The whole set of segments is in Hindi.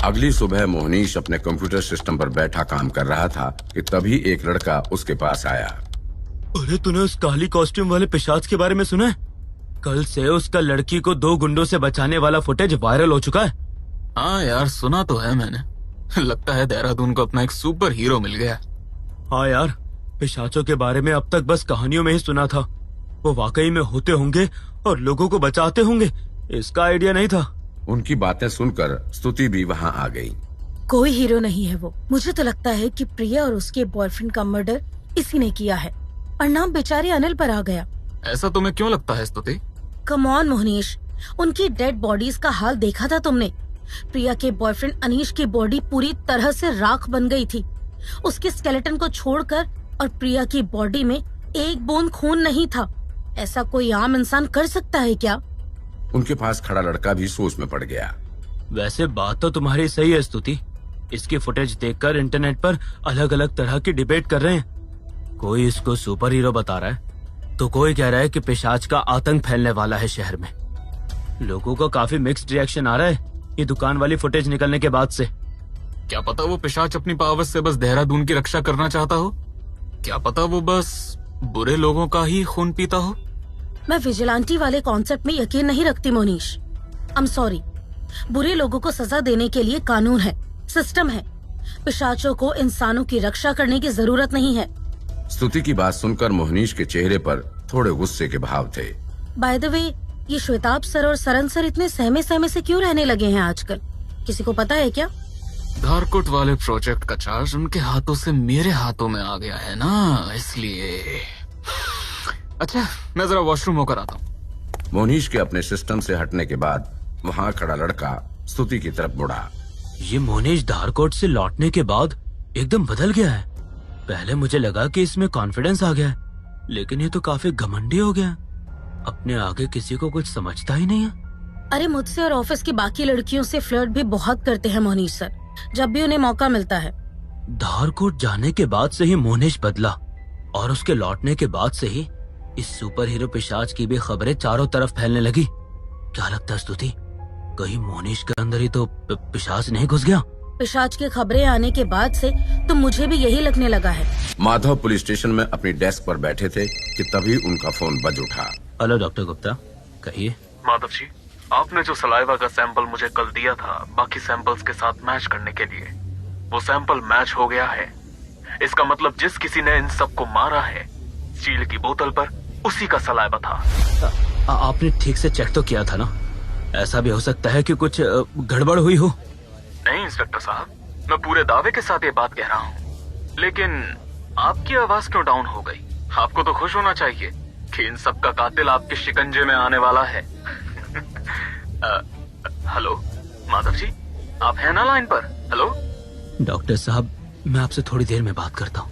अगली सुबह मोहनीश अपने कंप्यूटर सिस्टम पर बैठा काम कर रहा था कि तभी एक लड़का उसके पास आया। अरे तूने उस काली कॉस्ट्यूम वाले पिशाच के बारे में सुना है? कल से उसका लड़की को 2 गुंडों से बचाने वाला फुटेज वायरल हो चुका है। हाँ यार, सुना तो है मैंने। लगता है देहरादून को अपना एक सुपर हीरो मिल गया। हाँ यार, पिशाचों के बारे में अब तक बस कहानियों में ही सुना था। वो वाकई में होते होंगे और लोगों को बचाते होंगे, इसका आइडिया नहीं था। उनकी बातें सुनकर स्तुति भी वहाँ आ गई। कोई हीरो नहीं है वो। मुझे तो लगता है कि प्रिया और उसके बॉयफ्रेंड का मर्डर इसी ने किया है और नाम बेचारे अनिल पर आ गया। ऐसा तुम्हें क्यों लगता है स्तुति? कम ऑन मोहनीश, उनकी डेड बॉडीज का हाल देखा था तुमने? प्रिया के बॉयफ्रेंड अनीश की बॉडी पूरी तरह से राख बन गई थी। उसके स्केलेटन को छोड़कर और प्रिया की बॉडी में एक बूंद खून नहीं था। ऐसा कोई आम इंसान कर सकता है क्या? उनके पास खड़ा लड़का भी सोच में पड़ गया। वैसे बात तो तुम्हारी सही है स्तुति। इसकी फुटेज देखकर इंटरनेट पर अलग अलग तरह की डिबेट कर रहे हैं। कोई इसको सुपर हीरो बता रहा है तो कोई कह रहा है कि पिशाच का आतंक फैलने वाला है शहर में। लोगों का काफी मिक्स्ड रिएक्शन आ रहा है ये दुकान वाली फुटेज निकलने के बाद से। क्या पता वो पिशाच अपनी पावर से बस देहरादून की रक्षा करना चाहता हो। क्या पता वो बस बुरे लोगों का ही खून पीता हो। मैं विजिलेंटी वाले कॉन्सेप्ट में यकीन नहीं रखती मोनीश। I am sorry. बुरे लोगों को सजा देने के लिए कानून है, सिस्टम है। पिशाचों को इंसानों की रक्षा करने की जरूरत नहीं है। स्तुति की बात सुनकर मोहनीश के चेहरे पर थोड़े गुस्से के भाव थे। बाय द वे, ये श्वेताब सर और सरन सर इतने सहमे सहमे से क्यों रहने लगे हैं आजकल? किसी को पता है क्या? धारकोट वाले प्रोजेक्ट का चार्ज उनके हाथों से मेरे हाथों में आ गया है ना, इसलिए। अच्छा, मैं जरा वॉशरूम होकर आता हूँ। मोहनीश के अपने सिस्टम से हटने के बाद वहाँ खड़ा लड़का स्तुति की तरफ मुड़ा। ये मोहनीश धारकोट से लौटने के बाद एकदम बदल गया है। पहले मुझे लगा कि इसमें कॉन्फिडेंस आ गया है, लेकिन ये तो काफी घमंडी हो गया। अपने आगे किसी को कुछ समझता ही नहीं है। अरे मुझसे और ऑफिस की बाकी लड़कियों से फ्लर्ट भी बहुत करते हैं मोहनीश सर, जब भी उन्हें मौका मिलता है। धारकोट जाने के बाद से ही मोहनीश बदला और उसके लौटने के बाद से ही इस सुपर हीरो पिशाच की भी खबरें चारों तरफ फैलने लगी। क्या लगता है स्तुति, कहीं मोहनीश के अंदर ही तो पिशाच नहीं घुस गया? पिशाच की खबरें आने के बाद से तो मुझे भी यही लगने लगा है। माधव पुलिस स्टेशन में अपनी डेस्क पर बैठे थे कि तभी उनका फोन बज उठा। हेलो डॉक्टर गुप्ता, कहिए। माधव जी, आपने जो सलाइवा का सैंपल मुझे कल दिया था बाकी सैंपल्स के साथ मैच करने के लिए, वो सैंपल मैच हो गया है। इसका मतलब जिस किसी ने इन सबको मारा है, स्टील की बोतल पर उसी का सलाइवा था। आपने ठीक से चेक तो किया था ना? ऐसा भी हो सकता है कि कुछ गड़बड़ हुई हो। नहीं इंस्पेक्टर साहब, मैं पूरे दावे के साथ ये बात कह रहा हूँ, लेकिन आपकी आवाज क्यों डाउन हो गई? आपको तो खुश होना चाहिए कि इन सब का कातिल आपके शिकंजे में आने वाला है। हेलो माधव जी, आप हैं ना लाइन पर? हेलो डॉक्टर साहब, मैं आपसे थोड़ी देर में बात करता हूँ।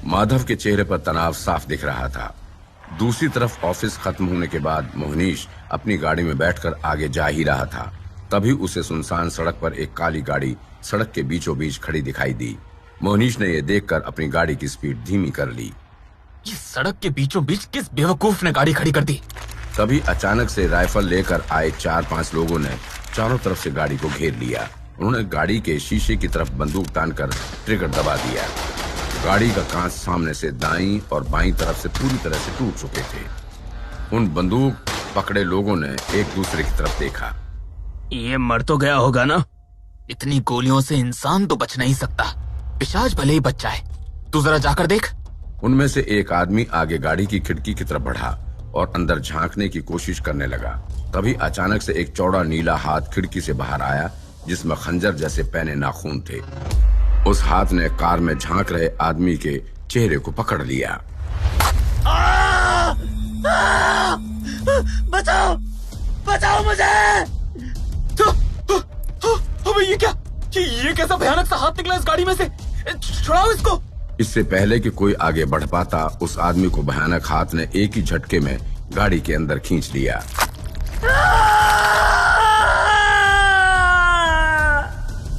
माधव के चेहरे पर तनाव साफ दिख रहा था। दूसरी तरफ ऑफिस खत्म होने के बाद मोहनीश अपनी गाड़ी में बैठकर आगे जा ही रहा था, तभी उसे सुनसान सड़क पर एक काली गाड़ी सड़क के बीचों बीच खड़ी दिखाई दी। मोहनीश ने यह देखकर अपनी गाड़ी की स्पीड धीमी कर ली। ये सड़क के बीचों बीच किस बेवकूफ ने गाड़ी खड़ी कर दी? तभी अचानक से राइफल लेकर आए 4-5 लोगों ने चारों तरफ से गाड़ी को घेर लिया। उन्होंने गाड़ी के शीशे की तरफ बंदूक तानकर ट्रिगर दबा दिया। गाड़ी का कांच सामने से दाईं और बाईं तरफ से पूरी तरह से टूट चुके थे। उन बंदूक पकड़े लोगों ने एक दूसरे की तरफ देखा। ये मर तो गया होगा ना? इतनी गोलियों से इंसान तो बच नहीं सकता, पिशाच भले ही बच जाए। तू जरा जाकर देख। उनमें से एक आदमी आगे गाड़ी की खिड़की की तरफ बढ़ा और अंदर झांकने की कोशिश करने लगा। तभी अचानक से एक चौड़ा नीला हाथ खिड़की से बाहर आया, जिसमें खंजर जैसे पैने नाखून थे। उस हाथ ने कार में झांक रहे आदमी के चेहरे को पकड़ लिया। बचाओ, बचाओ मुझे! अबे ये क्या? ये कैसा भयानक सा हाथ निकला इस गाड़ी में से? छुड़ाओ इसको। इससे पहले कि कोई आगे बढ़ पाता, उस आदमी को भयानक हाथ ने एक ही झटके में गाड़ी के अंदर खींच लिया।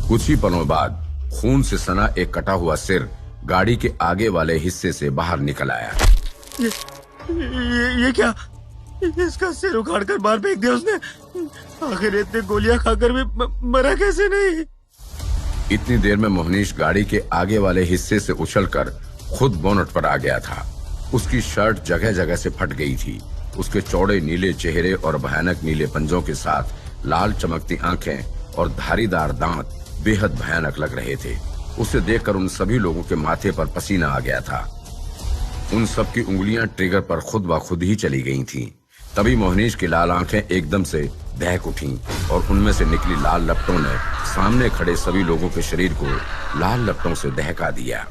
कुछ ही पलों बाद खून से सना एक कटा हुआ सिर गाड़ी के आगे वाले हिस्से से बाहर निकल आया। ये क्या? इसका सिर उखाड़ कर बाहर फेंक दिया उसने। आखिर इतने गोलियां खाकर भी मरा कैसे नहीं? इतनी देर में मोहनीश गाड़ी के आगे वाले हिस्से से उछलकर खुद बोनट पर आ गया था। उसकी शर्ट जगह जगह से फट गई थी। उसके चौड़े नीले चेहरे और भयानक नीले पंजों के साथ लाल चमकती आंखें और धारीदार दांत बेहद भयानक लग रहे थे। उसे देखकर उन सभी लोगों के माथे पर पसीना आ गया था। उन सबकी उंगलियां ट्रिगर पर खुद ब खुद ही चली गई थीं। तभी मोहनीश की लाल आंखें एकदम से दहक उठीं और उनमें से निकली लाल लपटों ने सामने खड़े सभी लोगों के शरीर को लाल लपटों से दहका दिया।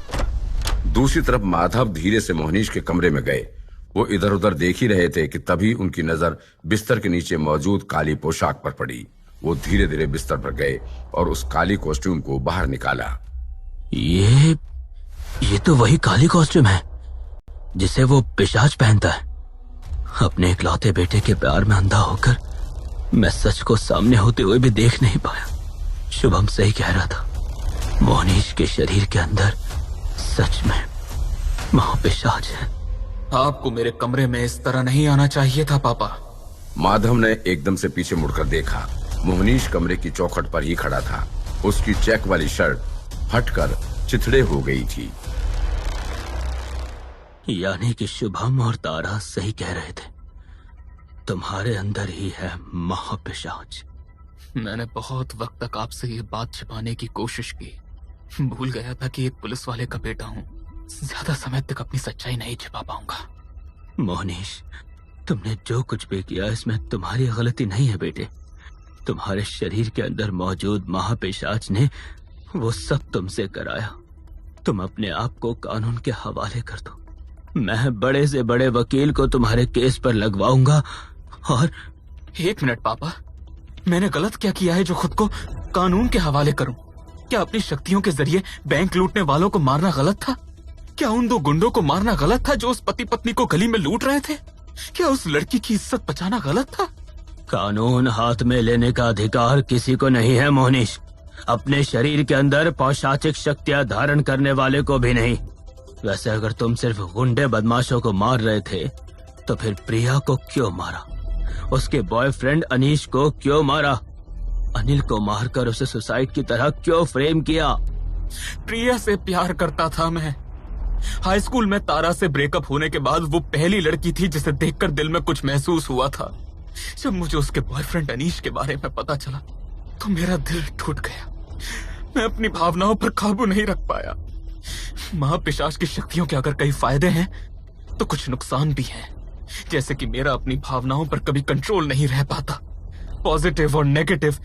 दूसरी तरफ माधव धीरे से मोहनीश के कमरे में गए। वो इधर उधर देख ही रहे थे कि तभी उनकी नजर बिस्तर के नीचे मौजूद काली पोशाक पर पड़ी। वो धीरे धीरे बिस्तर पर गए और उस काली कॉस्ट्यूम को बाहर निकाला। ये तो वही काली कॉस्ट्यूम है जिसे वो पिशाच पहनता है। अपने इकलौते बेटे के प्यार में अंधा होकर मैं सच को सामने होते हुए भी देख नहीं पाया। शुभम सही कह रहा था, मोहनीश के शरीर के अंदर सच में महापिशाच है। आपको मेरे कमरे में इस तरह नहीं आना चाहिए था पापा। माधव ने एकदम से पीछे मुड़कर देखा। मोहनीश कमरे की चौखट पर ही खड़ा था। उसकी चेक वाली शर्ट फटकर चिथड़े हो गई थी। यानी कि शुभम और तारा सही कह रहे थे, तुम्हारे अंदर ही है महापिशाच। मैंने बहुत वक्त तक आपसे ये बात छिपाने की कोशिश की। भूल गया था कि एक पुलिस वाले का बेटा हूँ। ज्यादा समय तक अपनी सच्चाई नहीं छिपा पाऊंगा। मोहनीश, तुमने जो कुछ भी किया इसमें तुम्हारी गलती नहीं है बेटे। तुम्हारे शरीर के अंदर मौजूद महापिशाच ने वो सब तुमसे कराया। तुम अपने आप को कानून के हवाले कर दो। मैं बड़े से बड़े वकील को तुम्हारे केस पर लगवाऊंगा। और एक मिनट पापा, मैंने गलत क्या किया है जो खुद को कानून के हवाले करूं? क्या अपनी शक्तियों के जरिए बैंक लूटने वालों को मारना गलत था? क्या उन दो गुंडों को मारना गलत था जो उस पति पत्नी को गली में लूट रहे थे? क्या उस लड़की की इज्जत बचाना गलत था? कानून हाथ में लेने का अधिकार किसी को नहीं है मोहनीश। अपने शरीर के अंदर पौशाचिक शक्तियां धारण करने वाले को भी नहीं। वैसे अगर तुम सिर्फ गुंडे बदमाशों को मार रहे थे तो फिर प्रिया को क्यों मारा? उसके बॉयफ्रेंड अनीश को क्यों मारा? अनिल को मारकर उसे सुसाइड की तरह क्यों फ्रेम किया? प्रिया से प्यार करता था मैं। हाई स्कूल में तारा से ब्रेकअप होने के बाद वो पहली लड़की थी जिसे देखकर दिल में कुछ महसूस हुआ था। जब मुझे उसके बॉयफ्रेंड अनीश के बारे में पता चला तो मेरा दिल टूट गया। मैं अपनी भावनाओं पर काबू नहीं रख पाया। महापिशाच की शक्तियों के अगर कई फायदे हैं तो कुछ नुकसान भी हैं। जैसे कि मेरा अपनी भावनाओं पर कभी कंट्रोल नहीं रह पाता। पॉजिटिव और नेगेटिव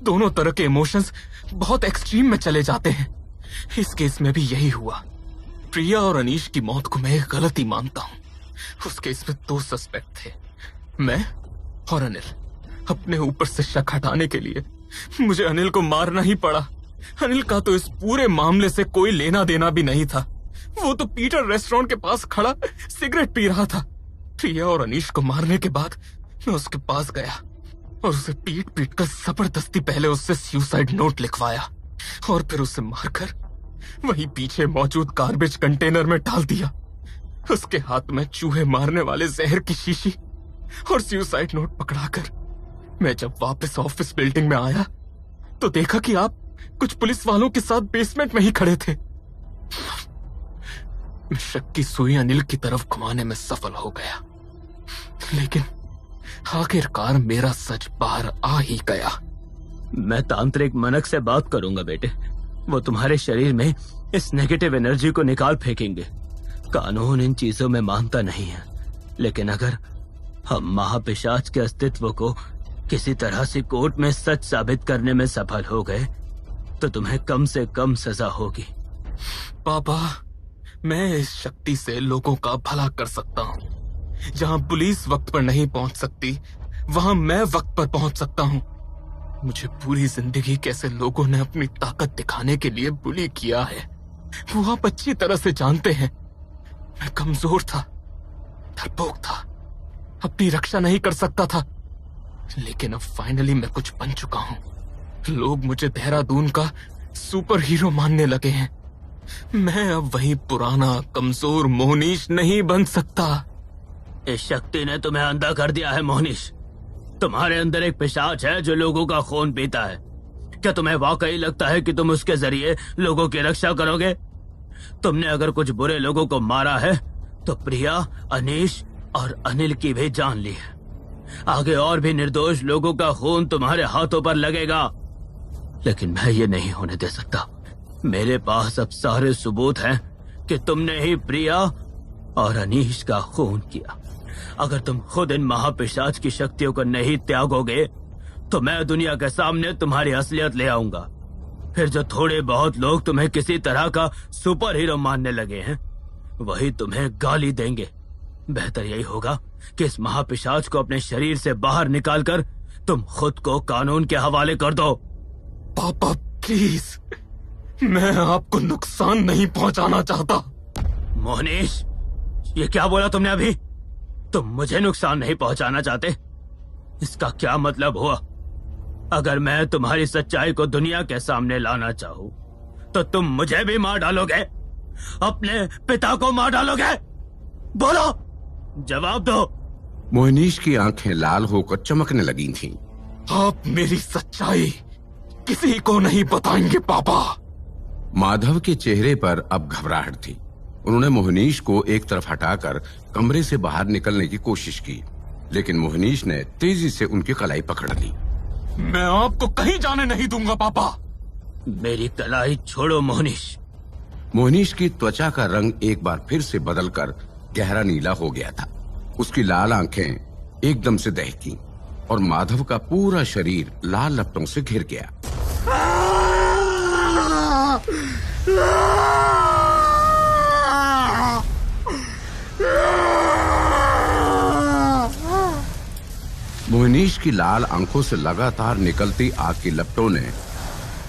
दोनों तरह के इमोशंस बहुत एक्सट्रीम में चले जाते हैं। इस केस में भी यही हुआ। प्रिया और अनीश की मौत को मैं एक गलती मानता हूँ। उस केस में 2 सस्पेक्ट थे, मैं और अनिल। अपने ऊपर से शक हटाने के लिए मुझे अनिल को मारना ही पड़ा। अनिल का तो इस पूरे मामले से कोई लेना देना भी नहीं था। वो तो पीटर रेस्टोरेंट के पास खड़ा सिगरेट पी रहा था। प्रिया और अनीश को मारने के बाद मैं उसके पास गया और उसे पीट पीट कर जबरदस्ती पहले उससे सुसाइड नोट लिखवाया और फिर उसे मारकर वहीं पीछे मौजूद गार्बेज कंटेनर में डाल दिया। उसके हाथ में चूहे मारने वाले जहर की शीशी और सुसाइड नोट पकड़ाकर मैं जब वापस ऑफिस बिल्डिंग में आया तो देखा कि आप कुछ पुलिस वालों के साथ बेसमेंट में ही खड़े थे। मैं शक की सुई अनिल की तरफ घुमाने में सफल हो गया, लेकिन आखिरकार मेरा सच बाहर आ ही गया। मैं तांत्रिक मनक से बात करूंगा बेटे। वो तुम्हारे शरीर में इस नेगेटिव एनर्जी को निकाल फेंकेंगे। कानून इन चीजों में मानता नहीं है, लेकिन अगर हम महापिशाच के अस्तित्व को किसी तरह से कोर्ट में सच साबित करने में सफल हो गए तो तुम्हें कम से कम सजा होगी। पापा, मैं इस शक्ति से लोगों का भला कर सकता हूँ। जहाँ पुलिस वक्त पर नहीं पहुँच सकती वहाँ मैं वक्त पर पहुँच सकता हूँ। मुझे पूरी जिंदगी कैसे लोगों ने अपनी ताकत दिखाने के लिए बुली किया है वो आप अच्छी तरह से जानते हैं। मैं कमजोर था, डरपोक था, अपनी रक्षा नहीं कर सकता था, लेकिन अब फाइनली मैं कुछ बन चुका हूँ। लोग मुझे देहरादून का सुपर हीरो मानने लगे हैं। मैं अब वही पुराना कमजोर मोहनीश नहीं बन सकता। इस शक्ति ने तुम्हें अंधा कर दिया है मोहनीश। तुम्हारे अंदर एक पिशाच है जो लोगों का खून पीता है। क्या तुम्हें वाकई लगता है कि तुम उसके जरिए लोगों की रक्षा करोगे? तुमने अगर कुछ बुरे लोगों को मारा है तो प्रिया, अनीश और अनिल की भी जान ली है। आगे और भी निर्दोष लोगों का खून तुम्हारे हाथों पर लगेगा, लेकिन मैं ये नहीं होने दे सकता। मेरे पास अब सारे सबूत हैं कि तुमने ही प्रिया और अनीश का खून किया। अगर तुम खुद इन महापिशाच की शक्तियों को नहीं त्यागोगे तो मैं दुनिया के सामने तुम्हारी असलियत ले आऊंगा। फिर जो थोड़े बहुत लोग तुम्हें किसी तरह का सुपर हीरो मानने लगे हैं वही तुम्हें गाली देंगे। बेहतर यही होगा कि इस महापिशाच को अपने शरीर से बाहर निकालकर तुम खुद को कानून के हवाले कर दो। पापा प्लीज, मैं आपको नुकसान नहीं पहुंचाना चाहता। मोहनीश, ये क्या बोला तुमने अभी? तुम मुझे नुकसान नहीं पहुंचाना चाहते? इसका क्या मतलब हुआ? अगर मैं तुम्हारी सच्चाई को दुनिया के सामने लाना चाहूं तो तुम मुझे भी मार डालोगे, अपने पिता को मार डालोगे? बोलो, जवाब दो। मोहनीश की आंखें लाल होकर चमकने लगी थीं। आप मेरी सच्चाई किसी को नहीं बताएंगे पापा। माधव के चेहरे पर अब घबराहट थी। उन्होंने मोहनीश को एक तरफ हटाकर कमरे से बाहर निकलने की कोशिश की, लेकिन मोहनीश ने तेजी से उनकी कलाई पकड़ ली। मैं आपको कहीं जाने नहीं दूंगा पापा। मेरी कलाई छोड़ो मोहनीश। मोहनीश की त्वचा का रंग एक बार फिर से बदलकर गहरा नीला हो गया था। उसकी लाल आंखें एकदम से दहकी और माधव का पूरा शरीर लाल लपटों से घिर गया। मोहनीश की लाल आंखों से लगातार निकलती आग की लपटों ने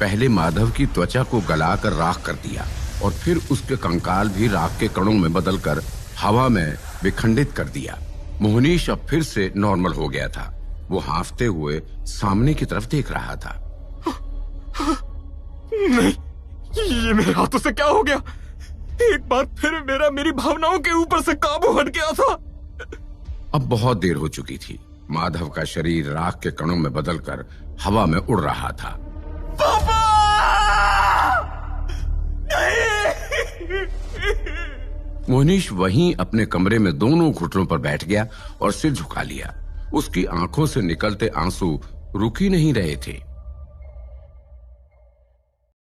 पहले माधव की त्वचा को गलाकर राख कर दिया और फिर उसके कंकाल भी राख के कणों में बदलकर हवा में विखंडित कर दिया। मोहनीश अब फिर से नॉर्मल हो गया था। वो हांफते हुए सामने की तरफ देख रहा था। नहीं, ये मेरे हाथों से क्या हो गया? एक बार फिर मेरी भावनाओं के ऊपर से काबू हट गया था। अब बहुत देर हो चुकी थी। माधव का शरीर राख के कणों में बदलकर हवा में उड़ रहा था। पापा! मोहनीश वहीं अपने कमरे में दोनों घुटनों पर बैठ गया और सिर झुका लिया। उसकी आंखों से निकलते आंसू रुक ही नहीं रहे थे।